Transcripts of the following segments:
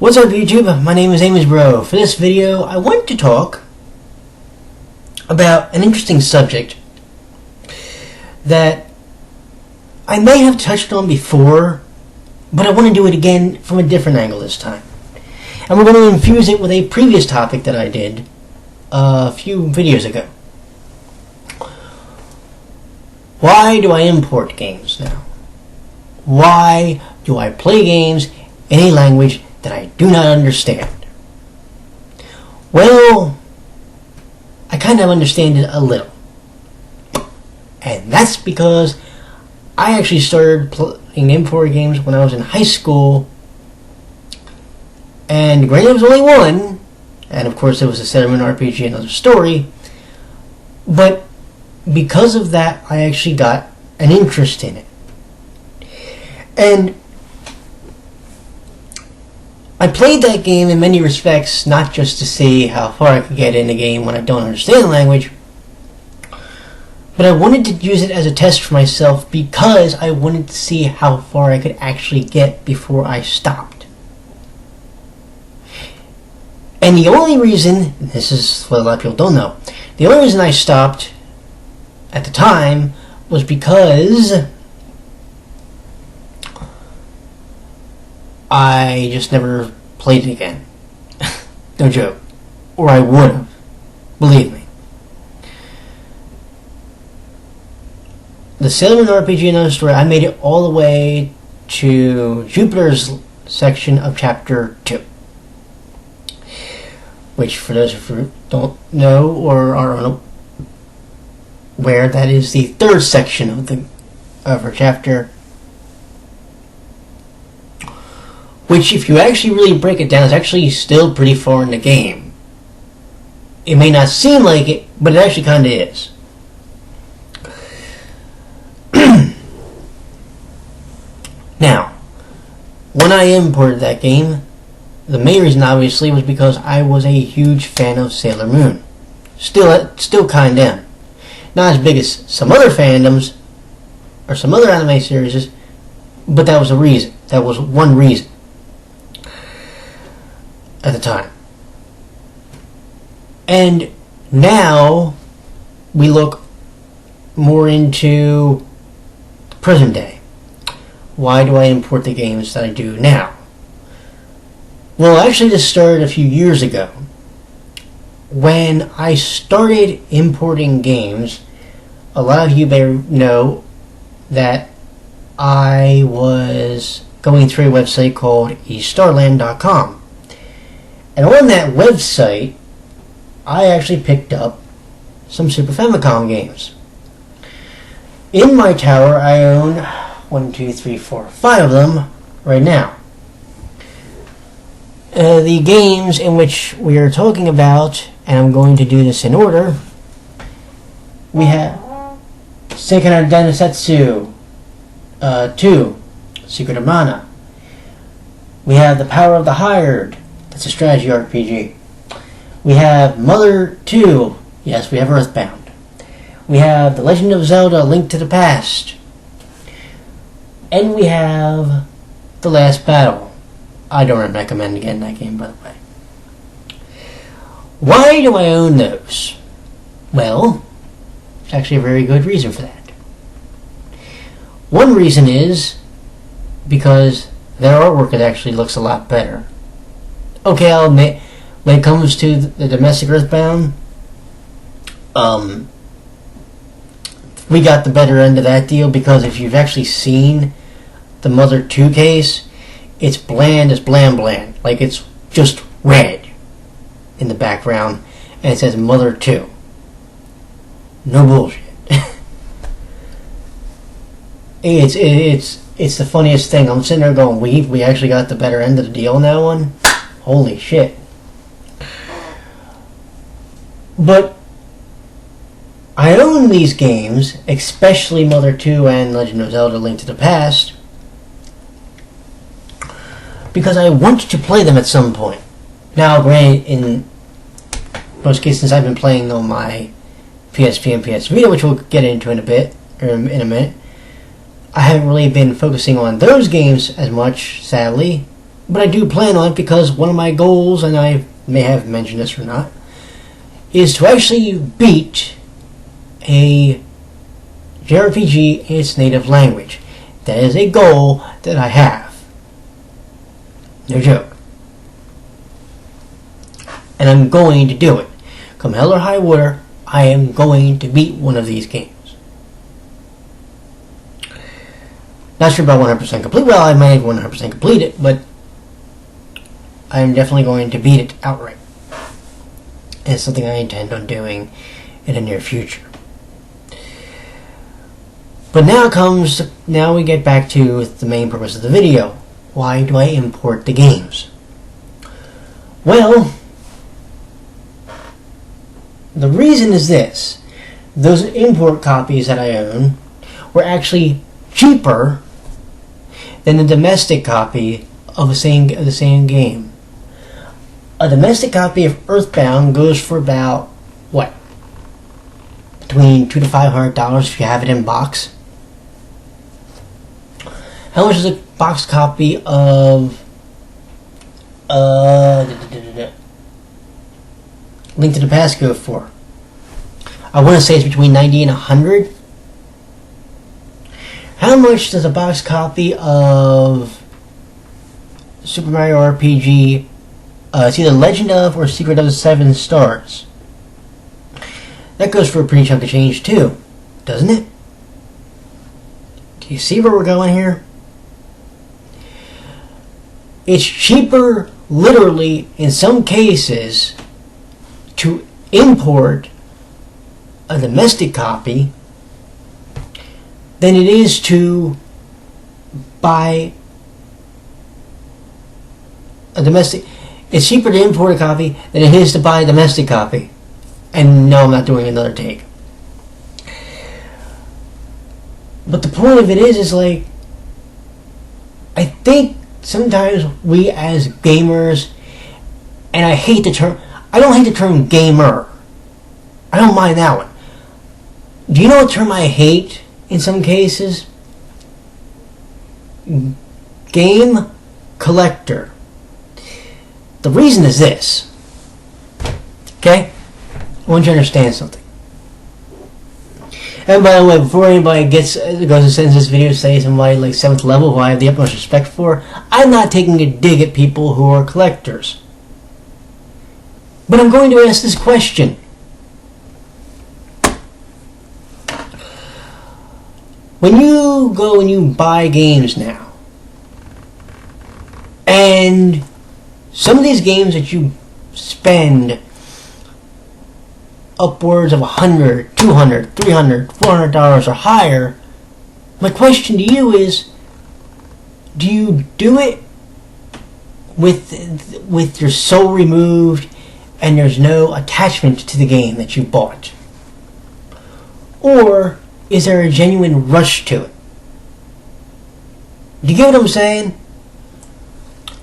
What's up YouTube? My name is Bro. For this video, I want to talk about an interesting subject that I may have touched on before, but I want to do it again from a different angle this time. And we're going to infuse it with a previous topic that I did a few videos ago. Why do I import games now? Why do I play games in a language that I do not understand? Well, I kind of understand it a little. And that's because I actually started playing import games when I was in high school. And granted, it was only one. And of course, it was a Sailor Moon RPG, another story. But because of that, I actually got an interest in it. And I played that game in many respects, not just to see how far I could get in the game when I don't understand the language, but I wanted to use it as a test for myself because I wanted to see how far I could actually get before I stopped. And the only reason, this is what a lot of people don't know, the only reason I stopped at the time was because I just never played it again. No joke. Or I would have. Believe me. The Sailor Moon RPG Another Story, I made it all the way to Jupiter's section of Chapter 2. Which, for those who don't know or are unaware, that is the third section of her chapter. Which, if you actually really break it down, is actually still pretty far in the game. It may not seem like it, but it actually kind of is. Now, when I imported that game, the main reason obviously was because I was a huge fan of Sailor Moon. Still kind of am. Not as big as some other fandoms, or some other anime series, but that was a reason. That was one reason. At the time. And now we look more into the present day. Why do I import the games that I do now? Well, actually this started a few years ago. When I started importing games, a lot of you may know that I was going through a website called eStarland.com. And on that website, I actually picked up some Super Famicom games. In my tower, I own 5 of them right now. The games in which we are talking about, and I'm going to do this in order, we have Seikana Densetsu 2, Secret of Mana. We have The Power of the Hired. That's a strategy RPG. We have Mother 2. Yes, we have Earthbound. We have The Legend of Zelda: Link to the Past. And we have The Last Battle. I don't recommend getting that game, by the way. Why do I own those? Well, there's actually a very good reason for that. One reason is because their artwork actually looks a lot better. Okay, I'll admit, when it comes to the domestic Earthbound, we got the better end of that deal, because if you've actually seen the Mother 2 case, it's bland as bland. Like, it's just red in the background, and it says Mother 2. No bullshit. It's the funniest thing. I'm sitting there going, we actually got the better end of the deal on that one? Holy shit. But I own these games, especially Mother 2 and Legend of Zelda: Link to the Past, because I want to play them at some point. Now, granted, in most cases, I've been playing on my PSP and PS Vita, which we'll get into in a minute. I haven't really been focusing on those games as much, sadly, But I do plan on it because one of my goals, and I may have mentioned this or not, is to actually beat a JRPG in its native language. That is a goal that I have. No joke. And I'm going to do it. Come hell or high water, I am going to beat one of these games. Not sure about 100% complete. Well, I might 100% complete it, but I'm definitely going to beat it outright. And it's something I intend on doing in the near future. But now we get back to the main purpose of the video. Why do I import the games? Well, the reason is this. Those import copies that I own were actually cheaper than the domestic copy of the same game. A domestic copy of Earthbound goes for about, what? Between $200 to $500 if you have it in box. How much is a box copy of Link to the Past go for? I want to say it's between $90 and $100. How much does a box copy of Super Mario RPG, it's either Legend of or Secret of the Seven Stars? That goes for a pretty chunk of change too, doesn't it? Do you see where we're going here? It's cheaper, literally, in some cases, to import a domestic copy than it is to buy a domestic. It's cheaper to import a copy than it is to buy a domestic copy. And no, I'm not doing another take. But the point of it is like, I think sometimes we as gamers, and I don't hate the term gamer. I don't mind that one. Do you know what term I hate in some cases? Game collector. The reason is this. Okay? I want you to understand something. And by the way, before anybody goes and sends this video to say somebody like 7th level who I have the utmost respect for, I'm not taking a dig at people who are collectors. But I'm going to ask this question. When you go and you buy games now, and some of these games that you spend upwards of $100, $200, $300, $400 or higher, my question to you is, do you do it with your soul removed and there's no attachment to the game that you bought? Or is there a genuine rush to it? Do you get what I'm saying?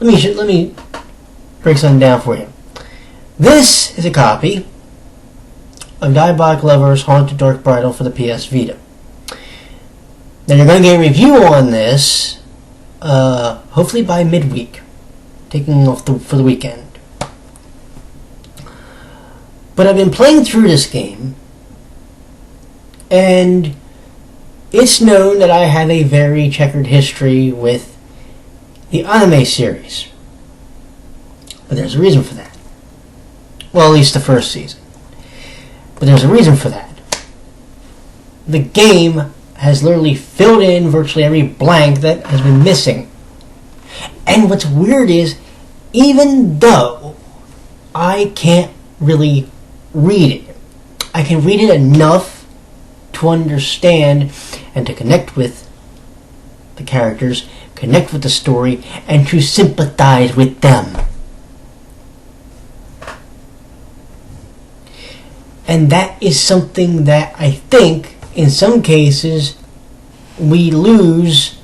Let me break something down for you. This is a copy of Diabolic Lover's Haunted Dark Bridal for the PS Vita. Now you're going to get a review on this, hopefully by midweek, taking off for the weekend. But I've been playing through this game, and it's known that I have a very checkered history with the Otome series. But there's a reason for that. Well, at least the first season. But there's a reason for that. The game has literally filled in virtually every blank that has been missing. And what's weird is, even though I can't really read it, I can read it enough to understand and to connect with the characters, connect with the story, and to sympathize with them. And that is something that I think, in some cases, we lose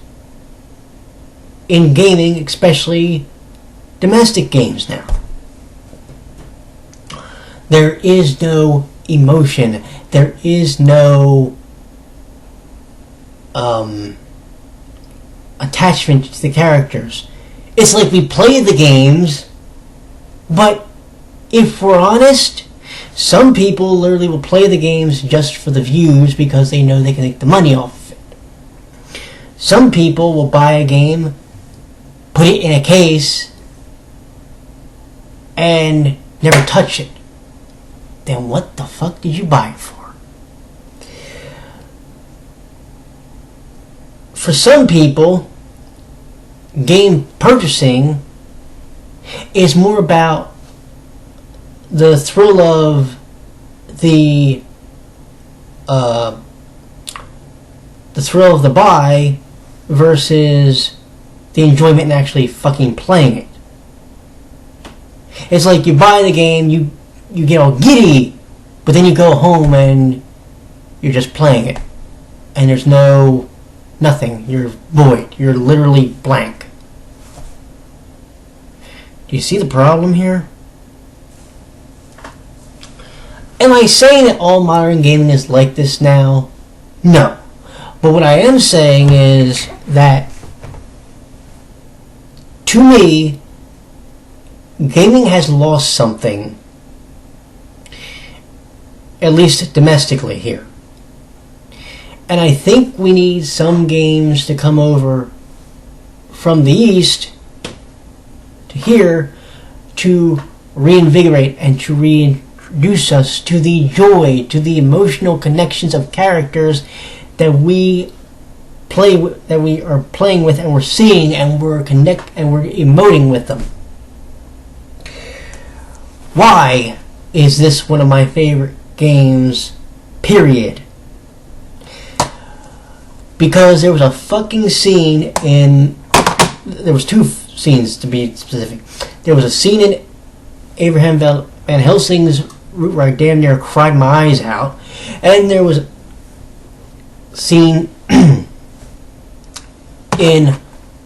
in gaming, especially domestic games now. There is no emotion. There is no attachment to the characters. It's like we play the games, but if we're honest, some people literally will play the games just for the views because they know they can make the money off of it. Some people will buy a game, put it in a case, and never touch it. Then what the fuck did you buy it for? For some people, game purchasing is more about the thrill of the thrill of the buy versus the enjoyment in actually fucking playing it. It's like you buy the game, you get all giddy, but then you go home and you're just playing it. And there's nothing. You're void. You're literally blank. Do you see the problem here? Am I saying that all modern gaming is like this now? No. But what I am saying is that, to me, gaming has lost something, at least domestically here. And I think we need some games to come over from the East to here to reinvigorate and to reintroduce us to the joy, to the emotional connections of characters that we play with, that we are playing with, and we're seeing, and we're emoting with them. Why is this one of my favorite games? Period. Because there was a fucking scene in... There was two scenes, to be specific. There was a scene in Abraham Van Helsing's Route where I damn near cried my eyes out. And there was a scene in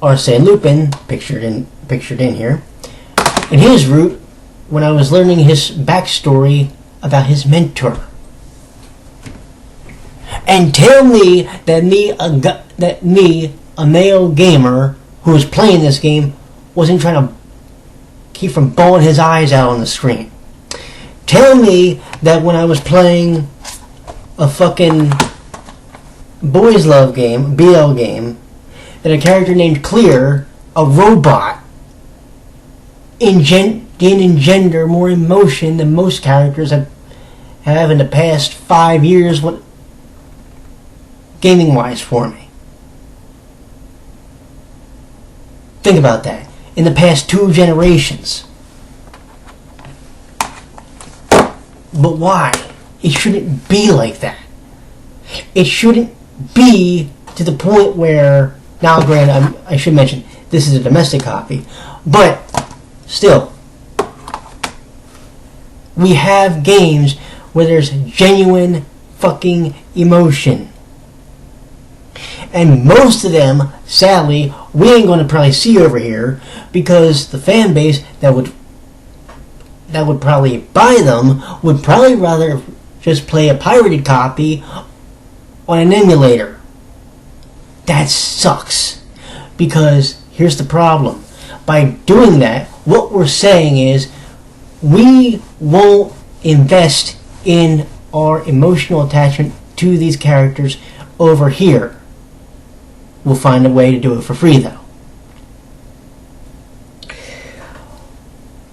Arsène Lupin, pictured in here, in his Route, when I was learning his backstory about his mentor. And tell me that a male gamer who was playing this game, wasn't trying to keep from bawling his eyes out on the screen. Tell me that when I was playing a fucking boys love game, BL game, that a character named Clear, a robot, didn't engender more emotion than most characters have in the past 5 years, gaming wise for me. Think about that. In the past 2 generations. But why? It shouldn't be like that. It shouldn't be to the point where, now granted, I should mention, this is a domestic copy, but still, we have games where there's genuine fucking emotion. And most of them, sadly, we ain't going to probably see over here, because the fan base that would probably buy them would probably rather just play a pirated copy on an emulator. That sucks. Because here's the problem. By doing that, what we're saying is we won't invest in our emotional attachment to these characters over here. We'll find a way to do it for free, though.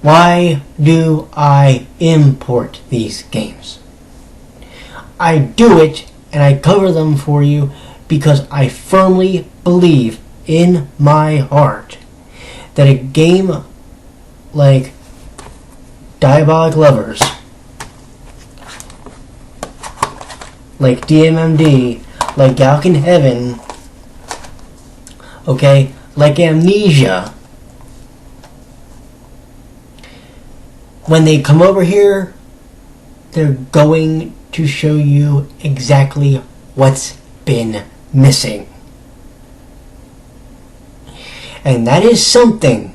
Why do I import these games? I do it and I cover them for you because I firmly believe in my heart that a game like Diabolic Lovers, like DMMD, like Galkin Heaven, okay, like Amnesia, when they come over here, they're going to show you exactly what's been missing. And that is something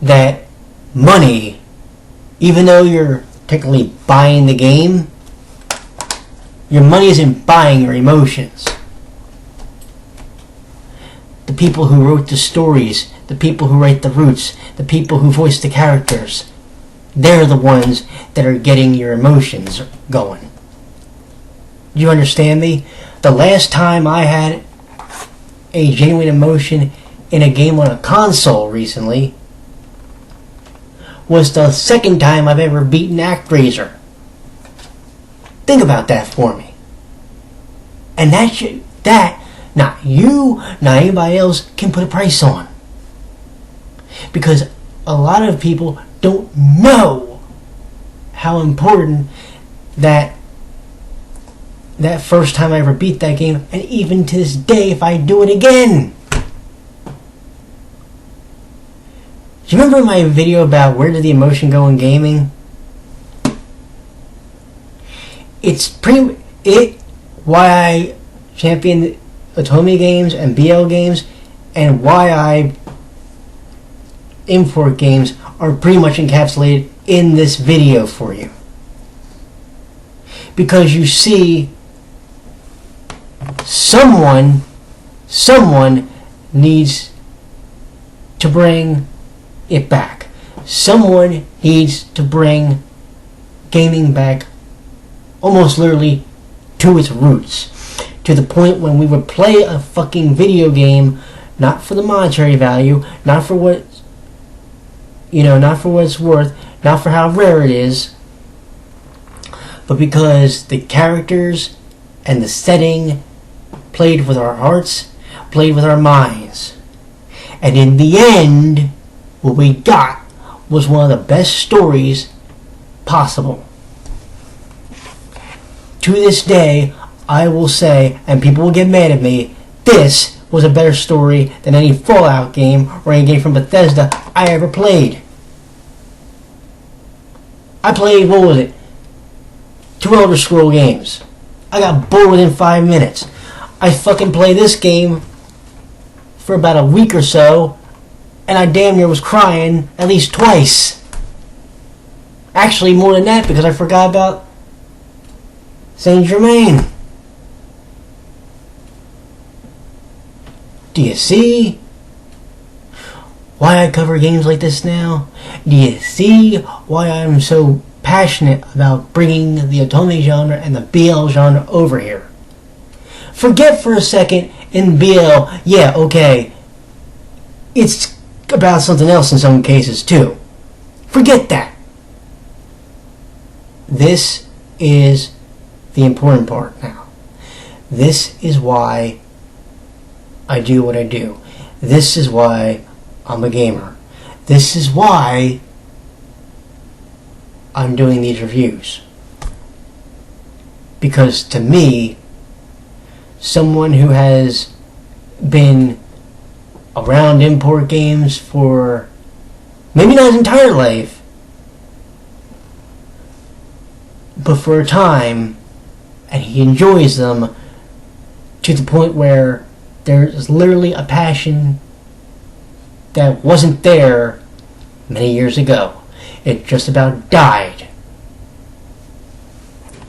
that money, even though you're technically buying the game, your money isn't buying your emotions. The people who wrote the stories, the people who write the roots, the people who voice the characters. They're the ones that are getting your emotions going. Do you understand me? The last time I had a genuine emotion in a game on a console recently was the second time I've ever beaten ActRaiser. Think about that for me. And that not you, not anybody else can put a price on. Because a lot of people don't know how important that first time I ever beat that game, and even to this day if I do it again. Do you remember my video about where did the emotion go in gaming? Why I champion Otome games and BL games, and why I import games are pretty much encapsulated in this video for you. Because you see, someone needs to bring it back. Someone needs to bring gaming back almost literally to its roots. To the point when we would play a fucking video game, not for the monetary value, not for what it's worth, not for how rare it is, but because the characters and the setting played with our hearts, played with our minds. And in the end, what we got was one of the best stories possible. To this day, I will say, and people will get mad at me, this was a better story than any Fallout game or any game from Bethesda I ever played. I played, 2 Elder Scrolls games. I got bored within 5 minutes. I fucking played this game for about a week or so, and I damn near was crying at least twice. Actually, more than that, because I forgot about Saint Germain. Do you see why I cover games like this now? Do you see why I'm so passionate about bringing the Otome genre and the BL genre over here? Forget for a second in BL, yeah, okay, it's about something else in some cases too. Forget that. This is the important part now. This is why I do what I do. This is why I'm a gamer. This is why I'm doing these reviews. Because to me, someone who has been around import games for maybe not his entire life, but for a time, and he enjoys them to the point where there's literally a passion that wasn't there many years ago. It just about died.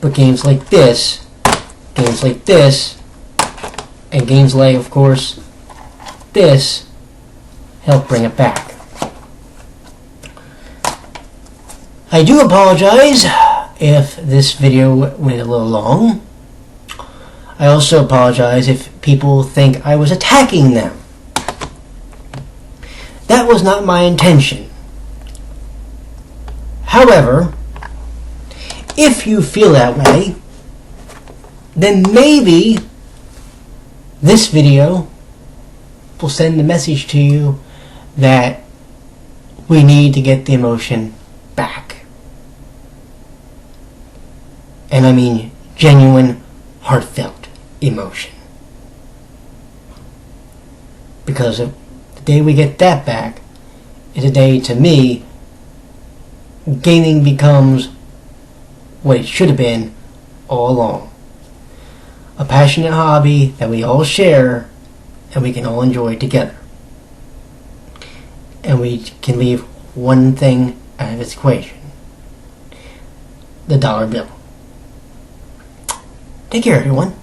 But games like this, and games like, of course, this, help bring it back. I do apologize if this video went a little long. I also apologize if people think I was attacking them. That was not my intention. However, if you feel that way, then maybe this video will send the message to you that we need to get the emotion back. And I mean genuine, heartfelt emotion. Because the day we get that back is a day, to me, gaming becomes what it should have been all along. A passionate hobby that we all share and we can all enjoy together. And we can leave one thing out of its equation: the dollar bill. Take care, everyone.